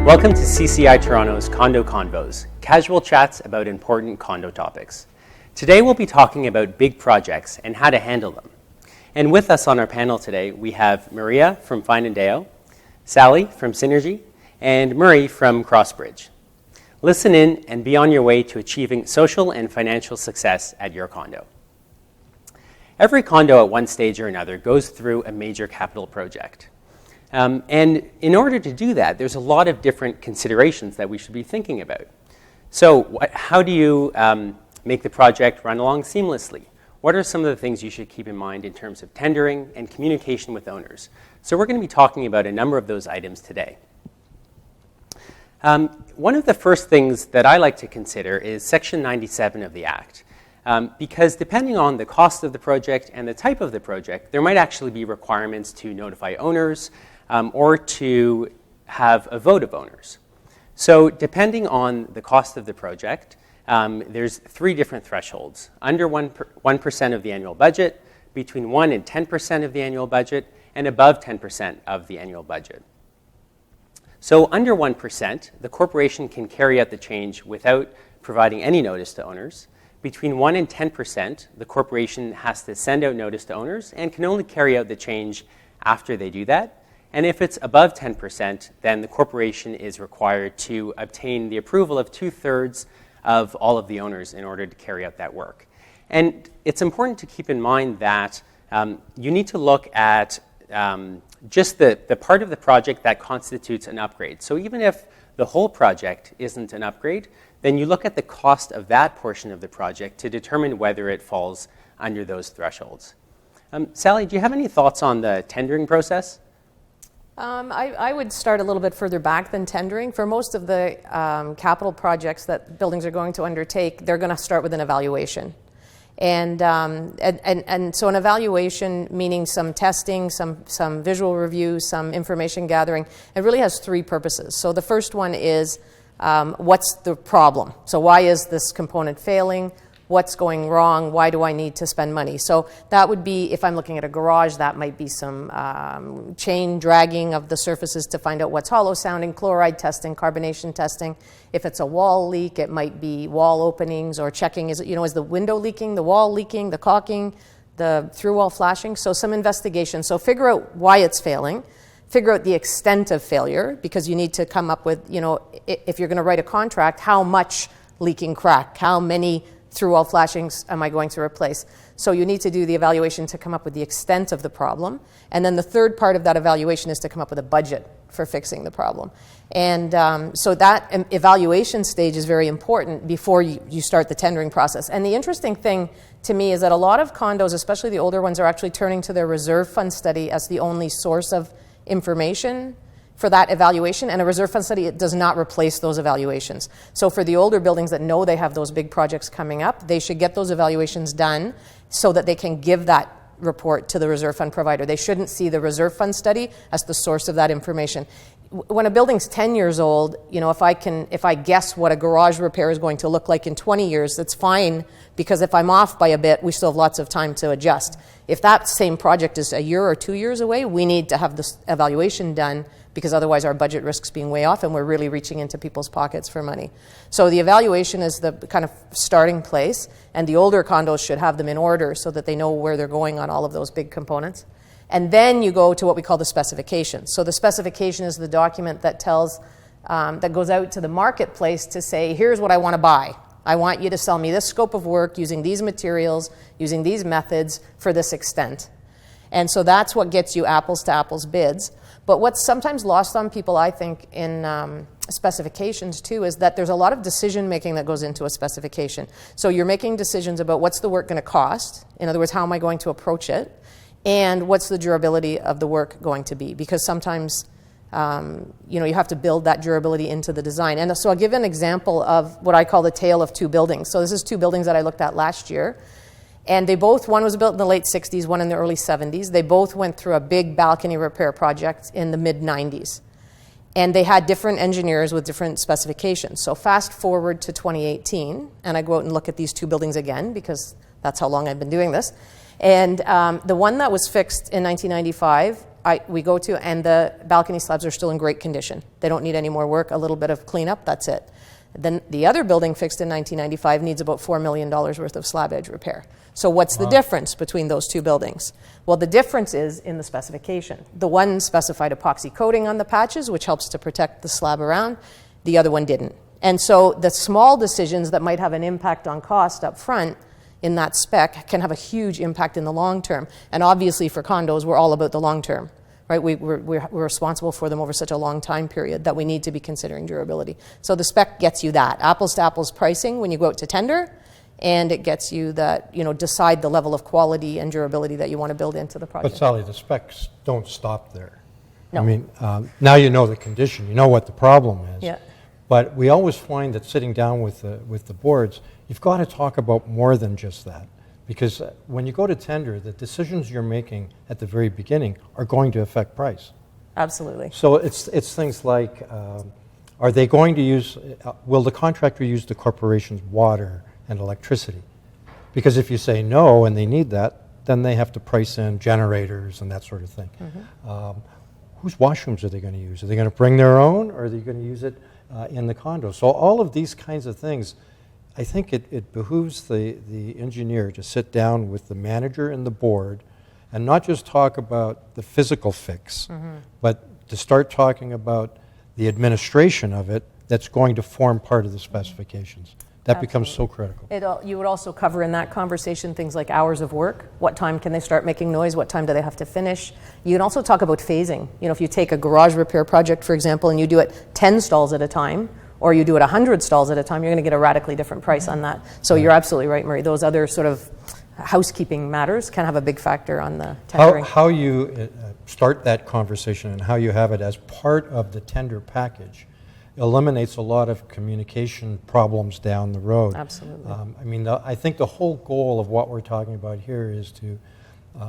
Welcome to CCI Toronto's Condo Convos, casual chats about important condo topics. Today we'll be talking about big projects and how to handle them. And with us on our panel today, we have Maria from Fine and Deo, Sally from Synergy, and Murray from Crossbridge. Listen in and be on your way to achieving social and financial success at your condo. Every condo at one stage or another goes through a major capital project. And in order to do that, there's a lot of different considerations that we should be thinking about. So how do you make the project run along seamlessly? What are some of the things you should keep in mind in terms of tendering and communication with owners? So we're going to be talking about a number of those items today. One of the first things that I like to consider is Section 97 of the Act. Because depending on the cost of the project and the type of the project, there might actually be requirements to notify owners or to have a vote of owners. So depending on the cost of the project, there's three different thresholds: under 1% of the annual budget, between 1 and 10% of the annual budget, and above 10% of the annual budget. So under 1%, the corporation can carry out the change without providing any notice to owners. Between 1 and 10%, the corporation has to send out notice to owners and can only carry out the change after they do that. And if it's above 10%, then the corporation is required to obtain the approval of 2/3 of all of the owners in order to carry out that work. And it's important to keep in mind that you need to look at just the part of the project that constitutes an upgrade. So even if the whole project isn't an upgrade, then you look at the cost of that portion of the project to determine whether it falls under those thresholds. Sally, do you have any thoughts on the tendering process? I would start a little bit further back than tendering. For most of the capital projects that buildings are going to undertake, they're going to start with an evaluation. And so an evaluation, meaning some testing, some visual review, some information gathering, it really has three purposes. So the first one is, what's the problem? So why is this component failing? What's going wrong? Why do I need to spend money? So that would be, if I'm looking at a garage, that might be some chain dragging of the surfaces to find out what's hollow sounding, chloride testing, carbonation testing. If it's a wall leak, it might be wall openings or checking, is the window leaking, the wall leaking, the caulking, the through wall flashing? So some investigation. So figure out why it's failing. Figure out the extent of failure, because you need to come up with, if you're going to write a contract, how much leaking crack, how many through-wall flashings am I going to replace? So you need to do the evaluation to come up with the extent of the problem. And then the third part of that evaluation is to come up with a budget for fixing the problem. And so that evaluation stage is very important before you start the tendering process. And the interesting thing to me is that a lot of condos, especially the older ones, are actually turning to their reserve fund study as the only source of information for that evaluation, and a reserve fund study, it does not replace those evaluations. So for the older buildings that know they have those big projects coming up, they should get those evaluations done so that they can give that report to the reserve fund provider. They shouldn't see the reserve fund study as the source of that information. When a building's 10 years old, if I guess what a garage repair is going to look like in 20 years, that's fine, because if I'm off by a bit, we still have lots of time to adjust. If that same project is a year or 2 years away, we need to have this evaluation done, because otherwise our budget risks being way off and we're really reaching into people's pockets for money. So the evaluation is the kind of starting place, and the older condos should have them in order so that they know where they're going on all of those big components. And then you go to what we call the specification. So the specification is the document that tells, that goes out to the marketplace to say, here's what I want to buy. I want you to sell me this scope of work using these materials, using these methods for this extent. And so that's what gets you apples to apples bids. But what's sometimes lost on people, I think, in specifications too, is that there's a lot of decision making that goes into a specification. So you're making decisions about what's the work going to cost. In other words, how am I going to approach it? And what's the durability of the work going to be? Because sometimes you have to build that durability into the design. And so I'll give an example of what I call the tale of two buildings. So this is two buildings that I looked at last year. And one was built in the late 60s, one in the early 70s. They both went through a big balcony repair project in the mid 90s. And they had different engineers with different specifications. So fast forward to 2018, and I go out and look at these two buildings again, because that's how long I've been doing this. And the one that was fixed in 1995 we go to, and the balcony slabs are still in great condition. They don't need any more work, a little bit of cleanup, that's it. Then the other building fixed in 1995 needs about $4 million worth of slab edge repair. So what's the difference between those two buildings? Well, the difference is in the specification. The one specified epoxy coating on the patches, which helps to protect the slab around. The other one didn't. And so the small decisions that might have an impact on cost up front in that spec can have a huge impact in the long term. And obviously for condos, we're all about the long term, right? We're responsible for them over such a long time period that we need to be considering durability. So the spec gets you that. Apples to apples pricing when you go out to tender, and it gets you that, decide the level of quality and durability that you want to build into the project. But Sally, the specs don't stop there. No. I mean, now you know the condition, you know what the problem is. Yeah. But we always find that sitting down with the boards, you've got to talk about more than just that. Because when you go to tender, the decisions you're making at the very beginning are going to affect price. Absolutely. So it's things like, are they going to use, will the contractor use the corporation's water and electricity? Because if you say no and they need that, then they have to price in generators and that sort of thing. Mm-hmm. Whose washrooms are they going to use? Are they going to bring their own, or are they going to use it in the condo? So all of these kinds of things, I think it behooves the engineer to sit down with the manager and the board and not just talk about the physical fix, but to start talking about the administration of it that's going to form part of the specifications. That becomes so critical. You would also cover in that conversation things like hours of work. What time can they start making noise? What time do they have to finish? You can also talk about phasing. If you take a garage repair project, for example, and you do it 10 stalls at a time, or you do it 100 stalls at a time, you're going to get a radically different price on that. So you're absolutely right, Marie. Those other sort of housekeeping matters can have a big factor on the tendering. How you start that conversation and how you have it as part of the tender package eliminates a lot of communication problems down the road. Absolutely. I think the whole goal of what we're talking about here is to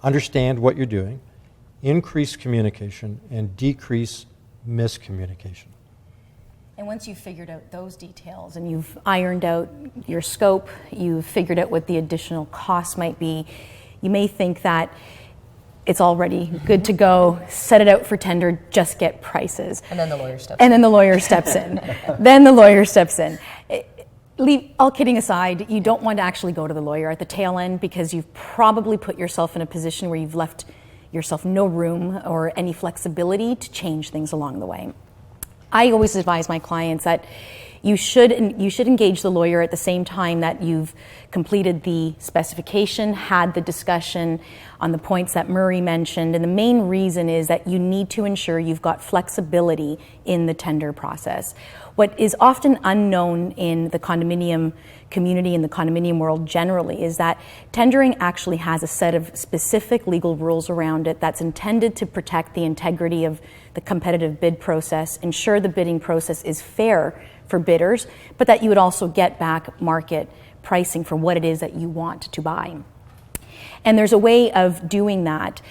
understand what you're doing, increase communication, and decrease miscommunication. And once you've figured out those details and you've ironed out your scope, you've figured out what the additional costs might be, you may think that it's already good to go, set it out for tender, just get prices. And then the lawyer steps in. And then the lawyer steps in. Then the lawyer steps in. All kidding aside, you don't want to actually go to the lawyer at the tail end because you've probably put yourself in a position where you've left yourself no room or any flexibility to change things along the way. I always advise my clients that you should engage the lawyer at the same time that you've completed the specification, had the discussion on the points that Murray mentioned. And the main reason is that you need to ensure you've got flexibility in the tender process. What is often unknown in the condominium community and the condominium world generally is that tendering actually has a set of specific legal rules around it that's intended to protect the integrity of the competitive bid process, ensure the bidding process is fair for bidders, but that you would also get back market pricing for what it is that you want to buy. And there's a way of doing that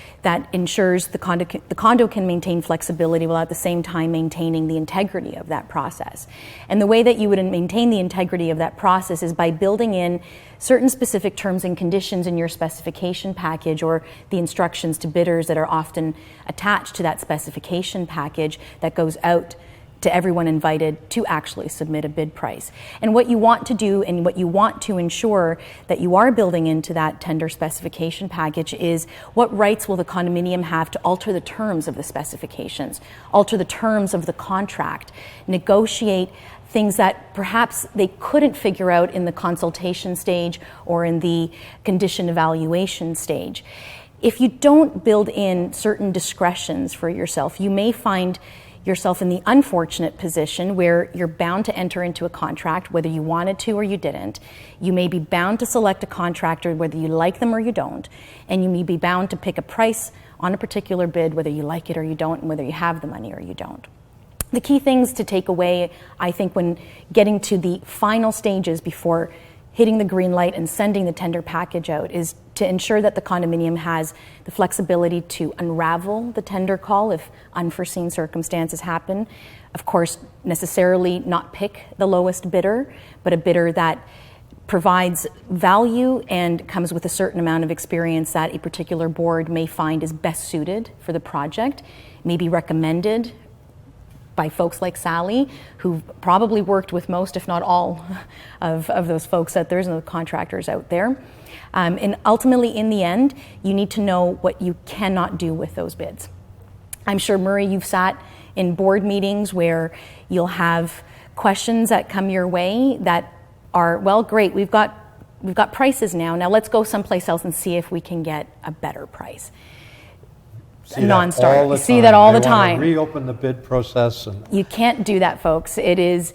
ensures the condo can maintain flexibility while at the same time maintaining the integrity of that process. And the way that you would maintain the integrity of that process is by building in certain specific terms and conditions in your specification package or the instructions to bidders that are often attached to that specification package that goes out to everyone invited to actually submit a bid price. And what you want to do and what you want to ensure that you are building into that tender specification package is what rights will the condominium have to alter the terms of the specifications, alter the terms of the contract, negotiate things that perhaps they couldn't figure out in the consultation stage or in the condition evaluation stage. If you don't build in certain discretions for yourself, you may find yourself in the unfortunate position where you're bound to enter into a contract whether you wanted to or you didn't. You may be bound to select a contractor whether you like them or you don't, and you may be bound to pick a price on a particular bid whether you like it or you don't, and whether you have the money or you don't. The key things to take away, I think, when getting to the final stages before hitting the green light and sending the tender package out is to ensure that the condominium has the flexibility to unravel the tender call if unforeseen circumstances happen. Of course, necessarily not pick the lowest bidder, but a bidder that provides value and comes with a certain amount of experience that a particular board may find is best suited for the project, may be recommended by folks like Sally, who've probably worked with most, if not all, of those folks out there and the contractors out there. And ultimately, in the end, you need to know what you cannot do with those bids. I'm sure, Murray, you've sat in board meetings where you'll have questions that come your way that are, well, great, we've got prices now. Now let's go someplace else and see if we can get a better price. A non-starter. You see that all the time. They want to reopen the bid process. And you can't do that, folks. It's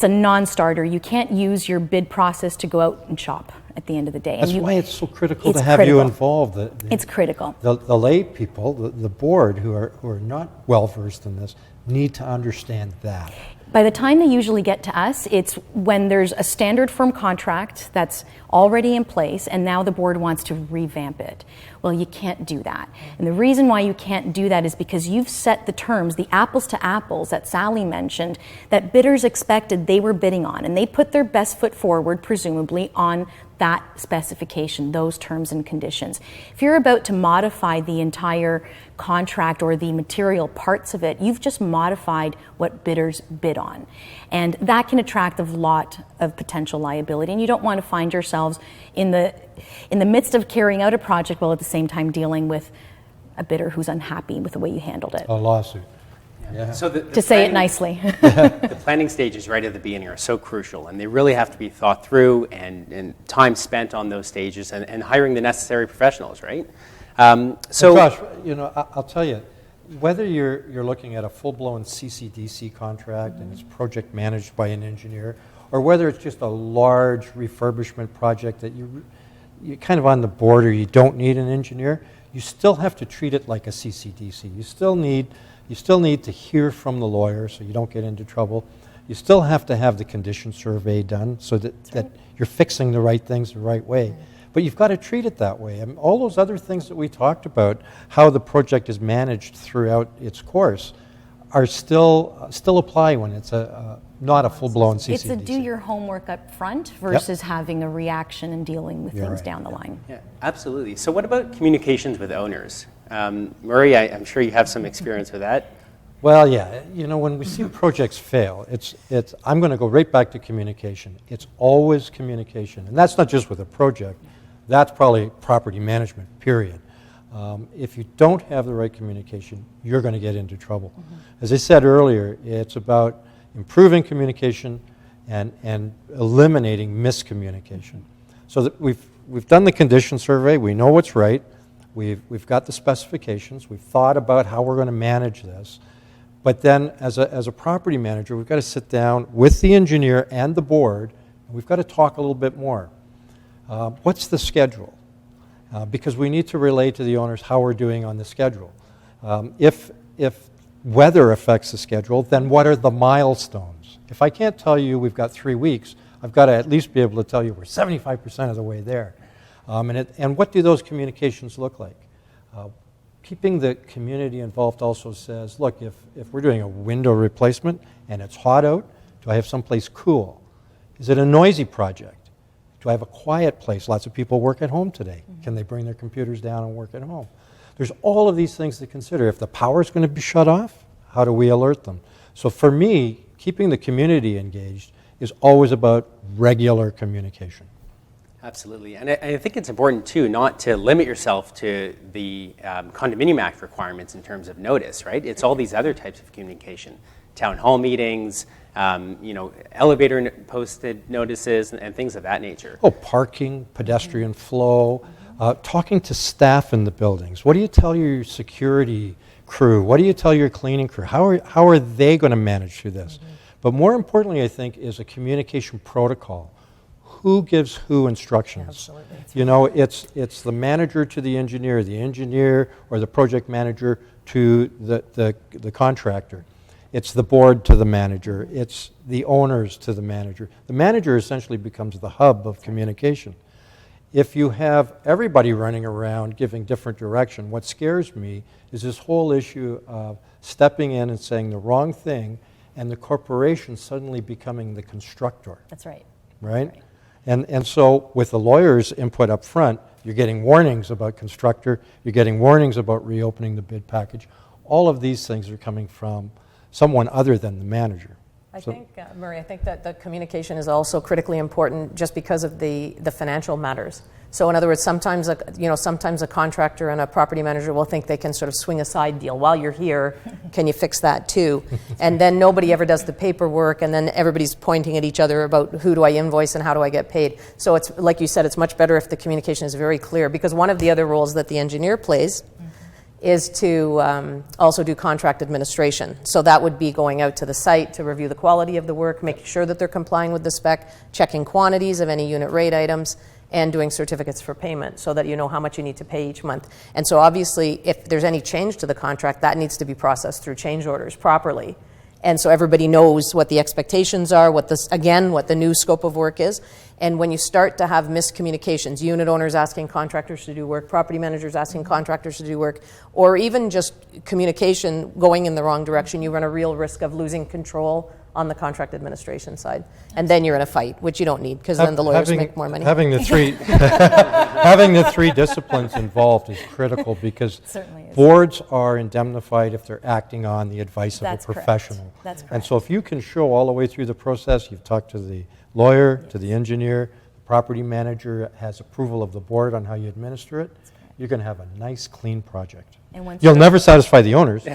a non-starter. You can't use your bid process to go out and shop at the end of the day. That's why it's so critical to have you involved. It's critical. The lay people, the board, who are not well versed in this, need to understand that. By the time they usually get to us, it's when there's a standard firm contract that's already in place and now the board wants to revamp it. Well, you can't do that. And the reason why you can't do that is because you've set the terms, the apples to apples that Sally mentioned, that bidders expected they were bidding on. And they put their best foot forward, presumably, on that specification, those terms and conditions. If you're about to modify the entire contract or the material parts of it, you've just modified what bidders bid on. And that can attract a lot of potential liability. And you don't want to find yourselves in the midst of carrying out a project while at the same time dealing with a bidder who's unhappy with the way you handled it. A lawsuit. Yeah. So to say it nicely. The planning stages right at the beginning are so crucial, and they really have to be thought through, and time spent on those stages, and hiring the necessary professionals, right? So, Josh, I'll tell you, whether you're looking at a full-blown CCDC contract and it's project managed by an engineer, or whether it's just a large refurbishment project that you're kind of on the border, you don't need an engineer, you still have to treat it like a CCDC. You still need to hear from the lawyer so you don't get into trouble. You still have to have the condition survey done so that you're fixing the right things the right way. But you've got to treat it that way. I mean, all those other things that we talked about, how the project is managed throughout its course, are still apply when it's not a full-blown CCDC. It's a do your homework up front versus having a reaction and dealing with things down the line. Yeah, absolutely. So what about communications with owners? Murray, I'm sure you have some experience with that. Well, yeah. When we see projects fail, I'm going to go right back to communication. It's always communication. And that's not just with a project. That's probably property management, period. If you don't have the right communication, you're going to get into trouble. Mm-hmm. As I said earlier, it's about improving communication and eliminating miscommunication. So that we've done the condition survey. We know what's right. We've got the specifications. We've thought about how we're going to manage this. But then as a property manager, we've got to sit down with the engineer and the board, and we've got to talk a little bit more. What's the schedule? Because we need to relay to the owners how we're doing on the schedule. If weather affects the schedule, then what are the milestones? If I can't tell you we've got 3 weeks, I've got to at least be able to tell you we're 75% of the way there. And what do those communications look like? Keeping the community involved also says, look, if we're doing a window replacement and it's hot out, do I have someplace cool? Is it a noisy project? Do I have a quiet place? Lots of people work at home today. Mm-hmm. Can they bring their computers down and work at home? There's all of these things to consider. If the power's going to be shut off, how do we alert them? So for me, keeping the community engaged is always about regular communication. Absolutely. And I think it's important, too, not to limit yourself to the Condominium Act requirements in terms of notice, right? It's all these other types of communication, town hall meetings, elevator posted notices and things of that nature. Oh, parking, pedestrian flow, talking to staff in the buildings. What do you tell your security crew? What do you tell your cleaning crew? How are they going to manage through this? Mm-hmm. But more importantly, I think, is a communication protocol. Who gives who instructions? Absolutely. It's the manager to the engineer or the project manager to the contractor. It's the board to the manager. It's the owners to the manager. The manager essentially becomes the hub of communication. If you have everybody running around giving different direction, what scares me is this whole issue of stepping in and saying the wrong thing and the corporation suddenly becoming the constructor. That's right. Right? And so with the lawyer's input up front, you're getting warnings about constructor, you're getting warnings about reopening the bid package. All of these things are coming from someone other than the manager. I think, Murray, I think that the communication is also critically important just because of the financial matters. So in other words, sometimes a contractor and a property manager will think they can sort of swing a side deal. While you're here, can you fix that too? And then nobody ever does the paperwork, and then everybody's pointing at each other about who do I invoice and how do I get paid. So it's, like you said, it's much better if the communication is very clear, because one of the other roles that the engineer plays is to also do contract administration. So that would be going out to the site to review the quality of the work, making sure that they're complying with the spec, checking quantities of any unit rate items, and doing certificates for payment so that you know how much you need to pay each month. And so obviously, if there's any change to the contract, that needs to be processed through change orders properly. And so everybody knows what the expectations are, what the new scope of work is. And when you start to have miscommunications, unit owners asking contractors to do work, property managers asking contractors to do work, or even just communication going in the wrong direction, you run a real risk of losing control on the contract administration side. And then you're in a fight, which you don't need, because then the lawyers make more money. Having the three disciplines involved is critical, because Certainly is. boards are indemnified if they're acting on the advice of That's a correct. professional. That's correct. And so if you can show all the way through the process, you've talked to the lawyer, to the engineer, the property manager has approval of the board on how you administer it, you're going to have a nice, clean project. And once You'll you're- never satisfy the owners.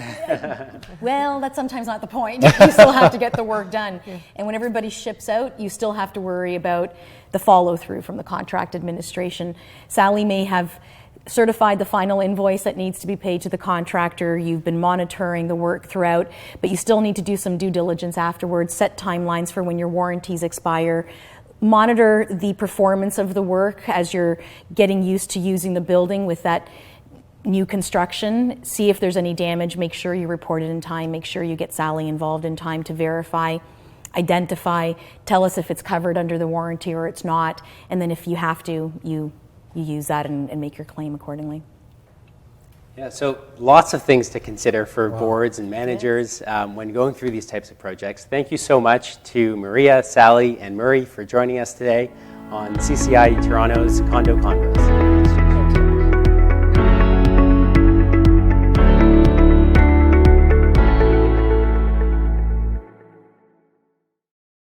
Well, that's sometimes not the point. You still have to get the work done. And when everybody ships out, you still have to worry about the follow-through from the contract administration. Sally may have certified the final invoice that needs to be paid to the contractor. You've been monitoring the work throughout, but you still need to do some due diligence afterwards, set timelines for when your warranties expire, monitor the performance of the work as you're getting used to using the building with that new construction, see if there's any damage, make sure you report it in time, make sure you get Sally involved in time to verify, identify, tell us if it's covered under the warranty or it's not, and then if you have to, you use that and make your claim accordingly. Yeah, so lots of things to consider for boards and managers when going through these types of projects. Thank you so much to Maria, Sally, and Murray for joining us today on CCI Toronto's Condo Convos.